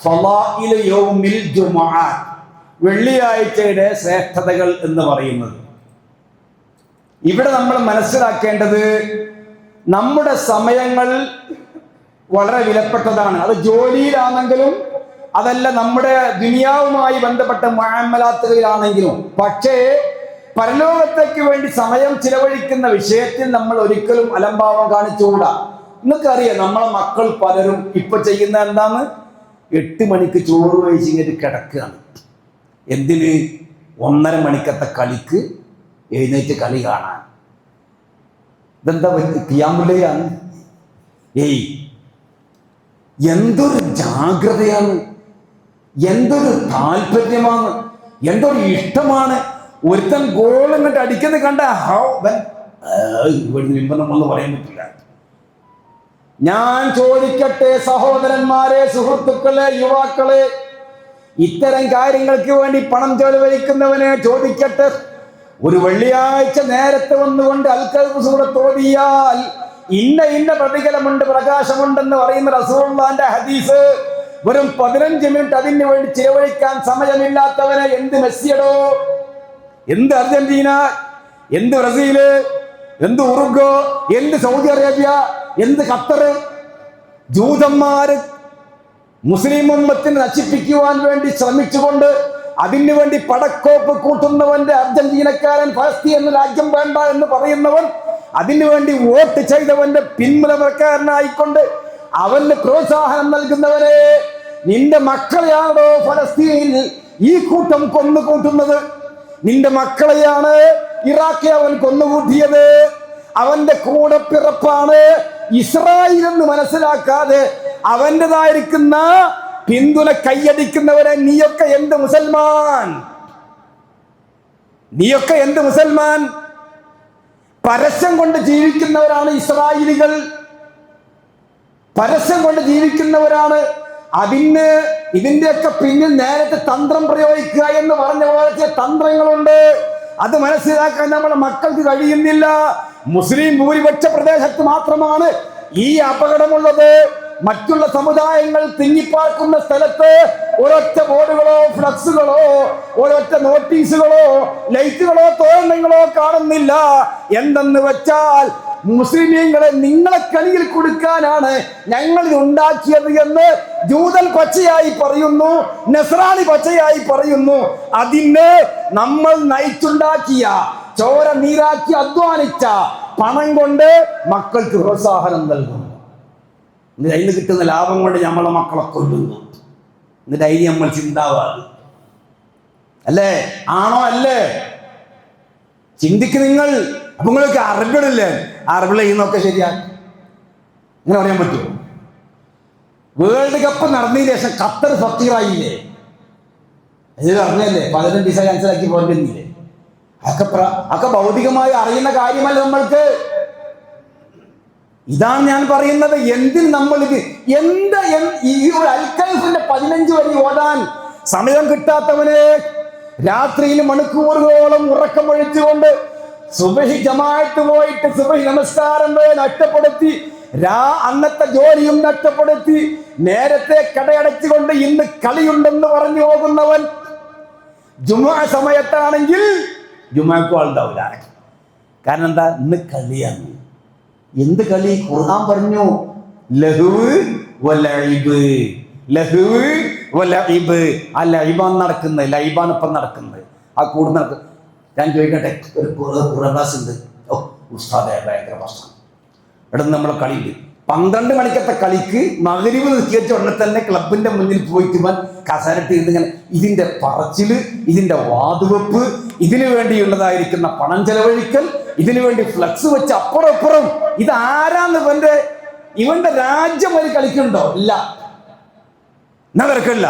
ഫളാഇലു യൗമിൽ ജുമുഅ, വെള്ളിയാഴ്ചയുടെ ശ്രേഷ്ഠതകൾ എന്ന് പറയുന്നത്. ഇവിടെ നമ്മൾ മനസ്സിലാക്കേണ്ടത് നമ്മുടെ സമയങ്ങൾ വളരെ വിലപ്പെട്ടതാണ്. അത് ജോലിയിലാണെങ്കിലും അതല്ല നമ്മുടെ ദുനിയാവുമായി ബന്ധപ്പെട്ട മുഅമ്മലാത്തുകളിലാണെങ്കിലും. പക്ഷേ പരലോകത്തേക്ക് വേണ്ടി സമയം ചിലവഴിക്കുന്ന വിഷയത്തിൽ നമ്മൾ ഒരിക്കലും അലംഭാവം കാണിച്ചുകൂടാ. നിങ്ങൾക്കറിയാം, നമ്മളെ മക്കൾ പലരും ഇപ്പൊ ചെയ്യുന്ന എന്താണ്? 8 മണിക്ക് ചോറ് കഴിച്ചിങ്ങനെ കിടക്കുകയാണ്. എന്തിന്? 1:30 മണിക്കത്തെ കളിക്ക് എഴുന്നേറ്റ് കളി കാണാൻ. ഇതെന്താ ഖിയാമുല്ലയാണ്? എന്തൊരു ജാഗ്രതയാണ്, എന്തൊരു താല്പര്യമാണ്, എന്തൊരു ഇഷ്ടമാണ്. ഒരുത്തൻ ഗോൾ ഇങ്ങോട്ട് അടിക്കുന്നത് കണ്ട നമ്മള് പറയാൻ പറ്റില്ല. ഞാൻ ചോദിക്കട്ടെ സഹോദരന്മാരെ, സുഹൃത്തുക്കളെ, യുവാക്കളെ, ഇത്തരം കാര്യങ്ങൾക്ക് വേണ്ടി പണം ചെലവഴിക്കുന്നവനെ ചോദിക്കട്ടെ. ഒരു വെള്ളിയാഴ്ച നേരത്തെ വന്നുകൊണ്ട് അൽ-കഹ്ഫ് സൂറത്ത് ഓതിയാൽ ഇന്ന പ്രതിഫലമുണ്ട്, പ്രകാശമുണ്ടെന്ന് പറയുന്ന റസൂലുള്ളാഹിന്റെ ഹദീസ്. വെറും 15 മിനിറ്റ് അതിന് വേണ്ടി ചിലവഴിക്കാൻ സമയമില്ലാത്തവനെ എന്ത് മെസ്സിയടോ, എന്ത് അർജന്റീന, എന്ത് ബ്രസീല്, എന്ത് ഉറുഗ്വേ, എന്ത് സൗദി അറേബ്യ, എന്ത് ഖത്തർ. ജൂതന്മാര് മുസ്ലിം ഉമ്മത്തിനെ നശിപ്പിക്കുവാൻ വേണ്ടി ശ്രമിച്ചുകൊണ്ട് അതിനു വേണ്ടി പടക്കോപ്പ് കൂട്ടുന്നവന്റെ അർജന്റീനക്കാരൻ, ഫലസ്തീൻ എന്ന രാജ്യം വേണ്ട എന്ന് പറയുന്നവൻ, അതിനുവേണ്ടി വോട്ട് ചെയ്തവന്റെ പിന്മുറക്കാരനായിക്കൊണ്ട് അവന് പ്രോത്സാഹനം നൽകുന്നവരെ, നിന്റെ മക്കളെയാണോ ഫലസ്തീനിൽ ഈ കൂട്ടം കൊന്നുകൂട്ടുന്നത്? നിന്റെ മക്കളെയാണ് ഇറാഖിൽ അവൻ കൊന്നുകൂട്ടിയത്. അവന്റെ കൂടെ പിറപ്പാണ് ഇസ്രായേൽ എന്ന് മനസ്സിലാക്കാതെ അവൻ്റെതായിരിക്കുന്ന പിന്തുണ കൈയടിക്കുന്നവരെ നീയൊക്കെ എന്ത് മുസൽമാൻ? നീയൊക്കെ എന്ത് മുസൽമാൻ? പരസ്യം കൊണ്ട് ജീവിക്കുന്നവരാണ് ഇസ്രായേലികൾ, പരസ്യം കൊണ്ട് ജീവിക്കുന്നവരാണ്. ഇതിന്റെയൊക്കെ പിന്നിൽ നേരത്തെ തന്ത്രം പ്രയോഗിക്കുക എന്ന് പറഞ്ഞ പോലത്തെ തന്ത്രങ്ങളുണ്ട്. അത് മനസ്സിലാക്കാൻ നമ്മുടെ മക്കൾക്ക് കഴിയുന്നില്ല. മുസ്ലിം ഭൂരിപക്ഷ പ്രദേശത്ത് മാത്രമാണ് ഈ അപകടമുള്ളത്. മറ്റുള്ള സമുദായങ്ങൾ തിങ്ങിപ്പാർക്കുന്ന സ്ഥലത്ത് ഒരൊറ്റ ബോർഡുകളോ ഫ്ലക്സുകളോ ഒരൊറ്റ നോട്ടീസുകളോ ലൈറ്റുകളോ തോരണങ്ങളോ കാണുന്നില്ല. എന്തെന്ന് വെച്ചാൽ മുസ്ലിമീങ്ങളെ നിങ്ങളെ കളിയിൽ കൊടുക്കാനാണ് ഞങ്ങൾ ഇത് ഉണ്ടാക്കിയത് എന്ന് ജൂതൻ പച്ചയായി പറയുന്നു, നസ്രാണി പച്ചയായി പറയുന്നു. അതിന് നമ്മൾ നയിച്ചുണ്ടാക്കിയ, ചോര നീരാക്കി അധ്വാനിച്ച പണം കൊണ്ട് മക്കൾക്ക് പ്രോത്സാഹനം നൽകുന്നു. എന്നിട്ട് അതിന് കിട്ടുന്ന ലാഭം കൊണ്ട് നമ്മളെ മക്കളെ കൊല്ലുന്നു. എന്നിട്ട് അതിന് നമ്മൾ ചിന്താവാണ് അല്ലേ? ആണോ? അല്ലേ? ചിന്തിക്ക് നിങ്ങൾ. അപ്പൊ നിങ്ങൾക്ക് അറബികളില്ലേ? അറബികൾ ചെയ്യുന്നൊക്കെ ശരിയാണ്. ഇങ്ങനെ പറയാൻ പറ്റുമോ? വേൾഡ് കപ്പ് നടന്നതിന് ശേഷം ഖത്തർ ഫക്കീറായില്ലേ? ഇത് അറിഞ്ഞല്ലേ? 15 വിസ ക്യാൻസലാക്കി പോയില്ലേ? ഒക്കെ ഭൗതികമായി അറിയുന്ന കാര്യമല്ല നമ്മൾക്ക്. ഇതാണ് ഞാൻ പറയുന്നത്. എന്തിന് നമ്മൾ ഈ ഒരു അൽ-കഹ്ഫിന്റെ 15 വരി ഓടാൻ സമയം കിട്ടാത്തവന് രാത്രിയിൽ മണിക്കൂറുകളോളം ഉറക്കമൊഴിച്ചുകൊണ്ട് സുബഹി ജമാഅത്ത് പോയിട്ട് സുബഹി നമസ്കാരം നഷ്ടപ്പെടുത്തി, അന്നത്തെ ജോലിയും നഷ്ടപ്പെടുത്തി, നേരത്തെ കടയടച്ചുകൊണ്ട് ഇന്ന് കളിയുണ്ടെന്ന് പറഞ്ഞു പോകുന്നവൻ ജുമുഅ സമയത്താണെങ്കിൽ ജുമുഅക്ക് ആളുണ്ടാവില്ല. കാരണം എന്താ? ഇന്ന് കളിയാണ്. എന്ത് കളി? ഖുർആൻ പറഞ്ഞു ലഹ്വ് വലഇബ്, ലഹ്വ് വലഇബ്. ആ ലൈബാൻ നടക്കുന്നത്, ലൈബാൻ ഇപ്പം നടക്കുന്നത്, ആ കൂടെ നടക്കുന്നത്. ഞാൻ ചോദിക്കട്ടെ, ഒരു ഖുർആൻ ക്ലാസ് ഉണ്ട്. ഓ ഉസ്താദേ, ഭയങ്കര പ്രശ്നം. ഇവിടെ നമ്മളെ കളിയുണ്ട്. 12 മണിക്കത്തെ കളിക്ക് മഗ്‌രിബ് നിസ്കരിച്ച ഉടനെ തന്നെ ക്ലബിന്റെ മുന്നിൽ പോയിട്ട് കസരട്ട് ഇങ്ങനെ ഇതിന്റെ പറച്ചില്, ഇതിന്റെ വാതുവെപ്പ്, ഇതിനു വേണ്ടിയുള്ളതായിരിക്കുന്ന പണം ചെലവഴിക്കൽ, ഇതിനു വേണ്ടി ഫ്ലക്സ് വെച്ച് അപ്പുറം ഇത് ആരാന്ന് ഇവന്റെ രാജ്യം വരെ കളിക്കുന്നുണ്ടോ? ഇല്ല, എന്നാ തിരക്കില്ല.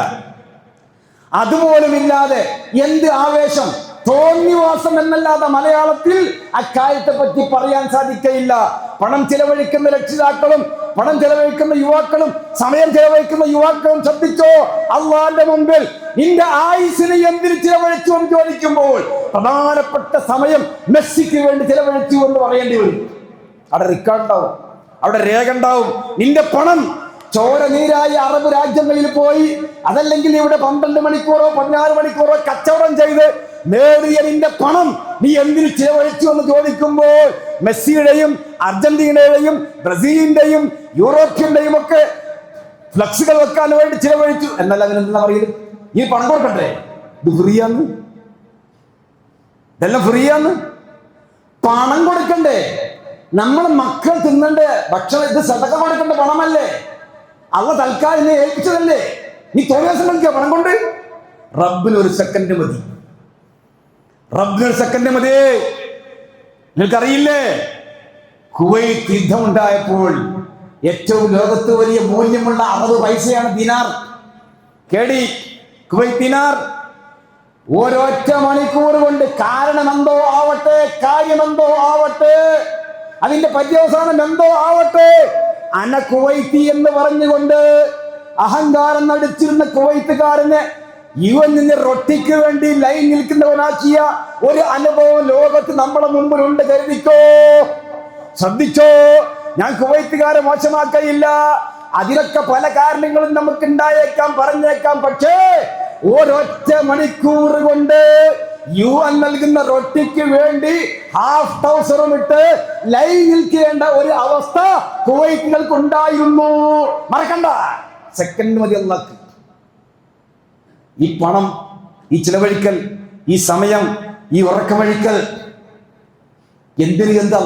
അതുപോലും ഇല്ലാതെ എന്ത് ആവേശം, തോന്നിവാസം എന്നല്ലാതെ മലയാളത്തിൽ അക്കാര്യത്തെ പറ്റി പറയാൻ സാധിക്കയില്ല. പണം ചെലവഴിക്കുന്ന രക്ഷിതാക്കളും പണം ചെലവഴിക്കുന്ന യുവാക്കളും സമയം ചെലവഴിക്കുന്ന യുവാക്കളും ശ്രദ്ധിച്ചോ, അള്ളാന്റെ മുമ്പിൽ നിന്റെ ആയുസിനെ എന്തിന് ചിലവഴിച്ചു എന്ന് ചോദിക്കുമ്പോൾ പ്രധാനപ്പെട്ട സമയം മെസ്സിക്ക് വേണ്ടി ചിലവഴിച്ചു എന്ന് പറയേണ്ടി വരും. അവിടെ റെക്കോർഡ് ഉണ്ടാവും, അവിടെ രേഖ ഉണ്ടാവും. നിന്റെ പണം ചോര നീരായി അറബ് രാജ്യങ്ങളിൽ പോയി, അതല്ലെങ്കിൽ ഇവിടെ 12 മണിക്കൂറോ 16 മണിക്കൂറോ കച്ചവടം ചെയ്ത് നേടിയ നിന്റെ പണം നീ എന്തിനു ചിലവഴിച്ചു എന്ന് ചോദിക്കുമ്പോൾ മെസ്സിയുടെയും അർജന്റീനയുടെയും ബ്രസീലിന്റെയും യൂറോപ്യന്റെയും ഒക്കെ ഫ്ലക്സുകൾ വെക്കാൻ വേണ്ടി ചിലവഴിച്ചു എന്നല്ല അതിനെന്താ പറയുന്നത്? ഈ പണം കൊടുക്കണ്ടേ? ഇത് ഫ്രീയാന്ന്, ഇതെല്ലാം ഫ്രീയാന്ന്. പണം കൊടുക്കണ്ടേ? നമ്മളെ മക്കൾ തിന്നണ്ടേ ഭക്ഷണം? ഇത് സദഖ കൊടുക്കേണ്ട പണമല്ലേ? അള്ള തൽക്കാലം എന്നെ ഏൽപ്പിച്ചതല്ലേ? നീ തോന്നിയാസം കളിക്കുക പണം കൊണ്ട്? റബ്ബിന് ഒരു സെക്കൻഡ് മതി, റബ്ബിന് ഒരു സെക്കൻഡ് മതി. നിനക്കറിയില്ലേ, കുവൈത്ത് യുദ്ധമുണ്ടായപ്പോൾ ഏറ്റവും ലോകത്ത് വലിയ മൂല്യമുള്ള 60 പൈസയാണ് ദിനാർ. കേടി, കുവൈത്ത് ദിനാർ. ഓരോറ്റ മണിക്കൂർ കൊണ്ട് കാരണമെന്തോ ആവട്ടെ, കാര്യമെന്തോ ആവട്ടെ, അതിന്റെ പര്യവസാനം എന്തോ ആവട്ടെ, അന കുവൈത്തി എന്ന് പറഞ്ഞുകൊണ്ട് അഹങ്കാരം നടിച്ചിരുന്ന കുവൈത്തുകാരന് യുവനിന് റൊട്ടിക്ക് വേണ്ടി ലൈൻ നിൽക്കുന്നവനാക്കിയ ഒരു അനുഭവം ലോകത്ത് നമ്മുടെ മുമ്പിലുണ്ട്. കരുതിക്കോ, ശ്രദ്ധിച്ചോ. ഞാൻ കുവൈത്തുകാരെ മോശമാക്കയില്ല, അതിലൊക്കെ പല കാരണങ്ങളും നമുക്ക് ഉണ്ടായേക്കാം, പറഞ്ഞേക്കാം. പക്ഷേ ഒരൊറ്റ മണിക്കൂർ കൊണ്ട് യുവൻ നൽകുന്ന റൊട്ടിക്ക് വേണ്ടി ഹാഫ് ട്രൗസറും ഇട്ട് ലൈൻ നിൽക്കേണ്ട ഒരു അവസ്ഥ കുവൈറ്റുകൾക്ക് ഉണ്ടായിരുന്നു. മറക്കണ്ട, സെക്കൻഡ് മതി അല്ലാഹ്. ഈ പണം, ഈ ചിലവഴിക്കൽ, ഈ സമയം, ഈ ഉറക്കമഴിക്കൽ എന്തിന്? എന്താ